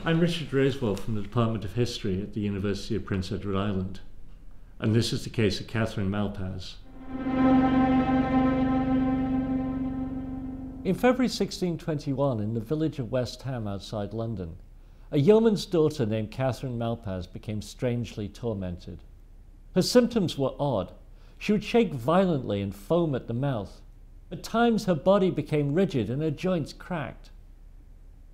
I'm Richard Roosevelt from the Department of History at the University of Prince Edward Island, and this is the case of Catherine Malpas. In February 1621, in the village of West Ham outside London, a yeoman's daughter named Catherine Malpas became strangely tormented. Her symptoms were odd. She would shake violently and foam at the mouth. At times her body became rigid and her joints cracked.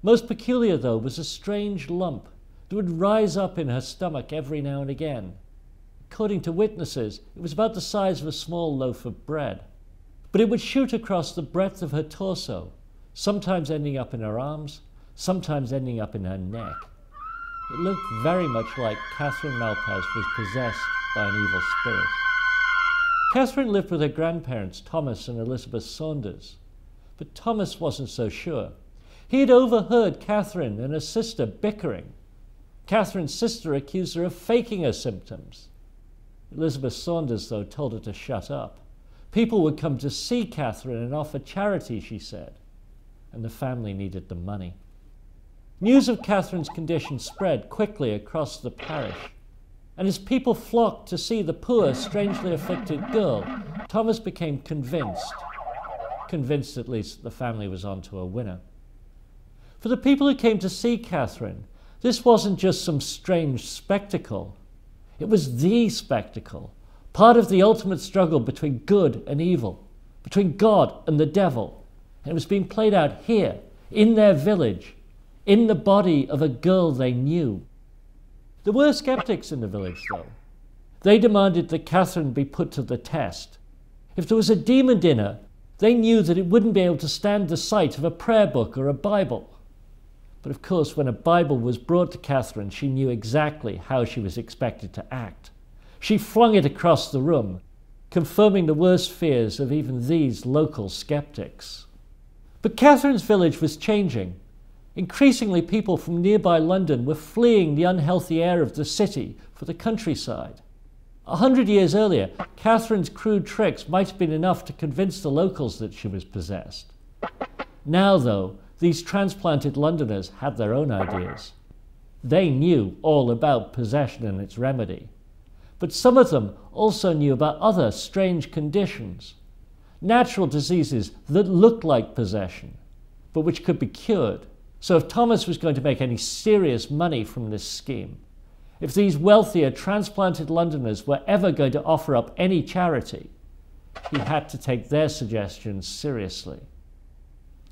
Most peculiar, though, was a strange lump that would rise up in her stomach every now and again. According to witnesses, it was about the size of a small loaf of bread. But it would shoot across the breadth of her torso, sometimes ending up in her arms, sometimes ending up in her neck. It looked very much like Catherine Malpas was possessed by an evil spirit. Catherine lived with her grandparents, Thomas and Elizabeth Saunders. But Thomas wasn't so sure. He had overheard Catherine and her sister bickering. Catherine's sister accused her of faking her symptoms. Elizabeth Saunders, though, told her to shut up. People would come to see Catherine and offer charity, she said, and the family needed the money. News of Catherine's condition spread quickly across the parish, and as people flocked to see the poor, strangely afflicted girl, Thomas became convinced at least that the family was onto a winner. For the people who came to see Catherine, this wasn't just some strange spectacle. It was the spectacle, part of the ultimate struggle between good and evil, between God and the devil. And it was being played out here, in their village, in the body of a girl they knew. There were skeptics in the village, though. They demanded that Catherine be put to the test. If there was a demon in her, they knew that it wouldn't be able to stand the sight of a prayer book or a Bible. But of course, when a Bible was brought to Catherine, she knew exactly how she was expected to act. She flung it across the room, confirming the worst fears of even these local skeptics. But Catherine's village was changing. Increasingly, people from nearby London were fleeing the unhealthy air of the city for the countryside. 100 years earlier, Catherine's crude tricks might have been enough to convince the locals that she was possessed. Now, though, these transplanted Londoners had their own ideas. They knew all about possession and its remedy. But some of them also knew about other strange conditions, natural diseases that looked like possession, but which could be cured. So if Thomas was going to make any serious money from this scheme, if these wealthier transplanted Londoners were ever going to offer up any charity, he had to take their suggestions seriously.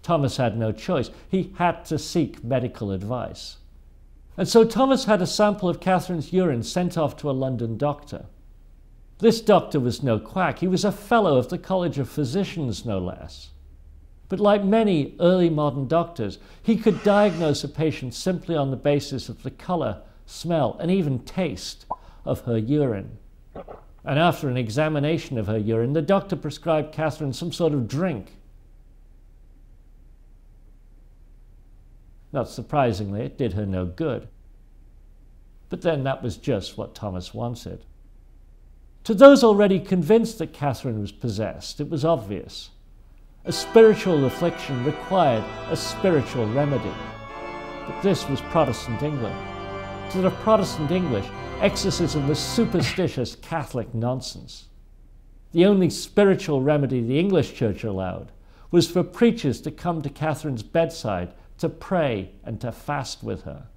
Thomas had no choice. He had to seek medical advice. And so Thomas had a sample of Catherine's urine sent off to a London doctor. This doctor was no quack. He was a fellow of the College of Physicians, no less. But like many early modern doctors, he could diagnose a patient simply on the basis of the colour, smell, and even taste of her urine. And after an examination of her urine, the doctor prescribed Catherine some sort of drink. Not surprisingly, it did her no good. But then that was just what Thomas wanted. To those already convinced that Catherine was possessed, it was obvious. A spiritual affliction required a spiritual remedy. But this was Protestant England. To the Protestant English, exorcism was superstitious Catholic nonsense. The only spiritual remedy the English Church allowed was for preachers to come to Catherine's bedside to pray and to fast with her.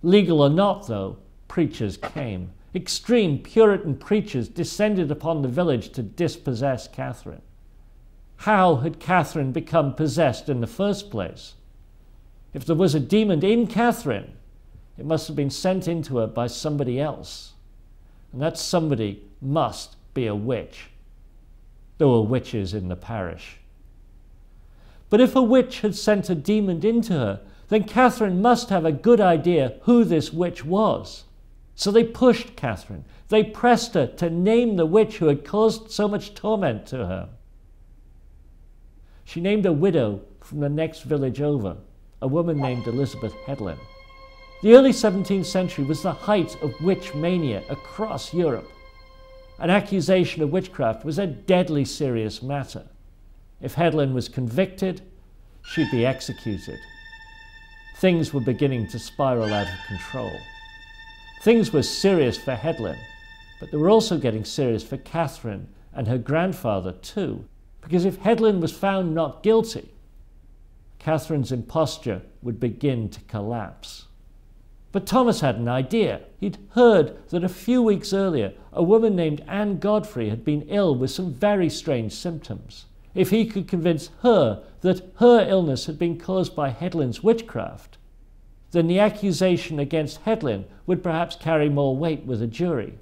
Legal or not, though, preachers came. Extreme Puritan preachers descended upon the village to dispossess Catherine. How had Catherine become possessed in the first place? If there was a demon in Catherine, it must have been sent into her by somebody else. And that somebody must be a witch. There were witches in the parish. But if a witch had sent a demon into her, then Catherine must have a good idea who this witch was. So they pushed Catherine. They pressed her to name the witch who had caused so much torment to her. She named a widow from the next village over, a woman named Elizabeth Hedlin. The early 17th century was the height of witch mania across Europe. An accusation of witchcraft was a deadly serious matter. If Hedlin was convicted, she'd be executed. things were beginning to spiral out of control. Things were serious for Hedlin, but they were also getting serious for Catherine and her grandfather too, because if Hedlin was found not guilty, Catherine's imposture would begin to collapse. But Thomas had an idea. He'd heard that a few weeks earlier, a woman named Anne Godfrey had been ill with some very strange symptoms. If he could convince her that her illness had been caused by Hedlin's witchcraft, then the accusation against Hedlin would perhaps carry more weight with a jury.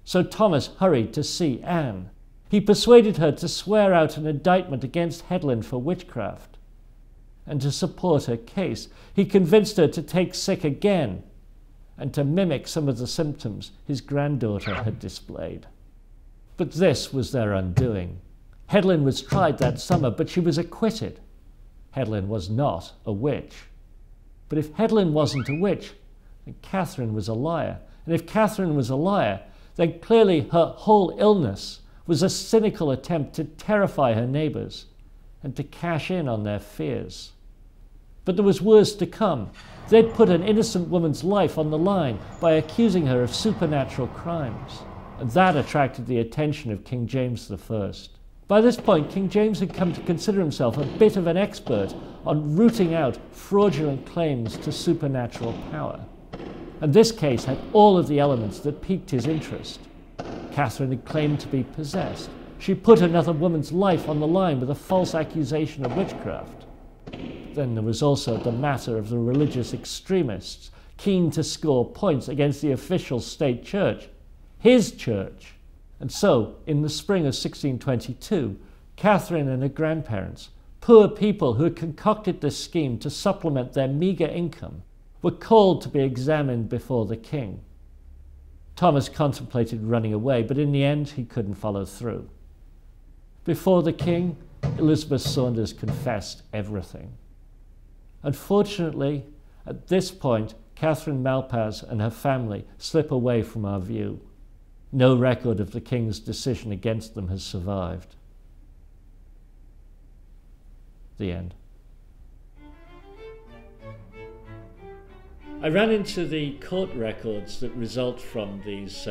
So Thomas hurried to see Anne. He persuaded her to swear out an indictment against Hedlin for witchcraft. And to support her case, he convinced her to take sick again and to mimic some of the symptoms his granddaughter had displayed. But this was their undoing. Hedlin was tried that summer, but she was acquitted. Hedlin was not a witch. But if Hedlin wasn't a witch, then Catherine was a liar. And if Catherine was a liar, then clearly her whole illness was a cynical attempt to terrify her neighbours and to cash in on their fears. But there was worse to come. They'd put an innocent woman's life on the line by accusing her of supernatural crimes. And that attracted the attention of King James I. By this point, King James had come to consider himself a bit of an expert on rooting out fraudulent claims to supernatural power. And this case had all of the elements that piqued his interest. Catherine had claimed to be possessed. She put another woman's life on the line with a false accusation of witchcraft. Then there was also the matter of the religious extremists keen to score points against the official state church, his church. And so, in the spring of 1622, Catherine and her grandparents, poor people who had concocted this scheme to supplement their meagre income, were called to be examined before the king. Thomas contemplated running away, but in the end he couldn't follow through. Before the king, Elizabeth Saunders confessed everything. Unfortunately, at this point, Catherine Malpas and her family slip away from our view. No record of the king's decision against them has survived. The end. I ran into the court records that result from this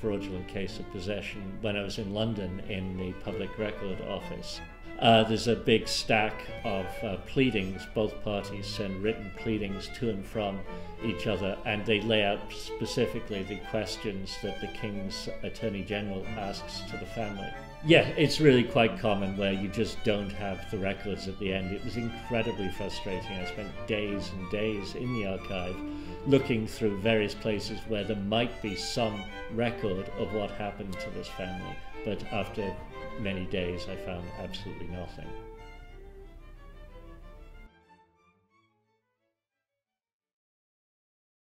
fraudulent case of possession when I was in London in the Public Record Office. There's a big stack of pleadings. Both parties send written pleadings to and from each other, and they lay out specifically the questions that the King's Attorney General asks to the family. Yeah, it's really quite common where you just don't have the records at the end. It was incredibly frustrating. I spent days and days in the archive looking through various places where there might be some record of what happened to this family, but after many days I found absolutely nothing.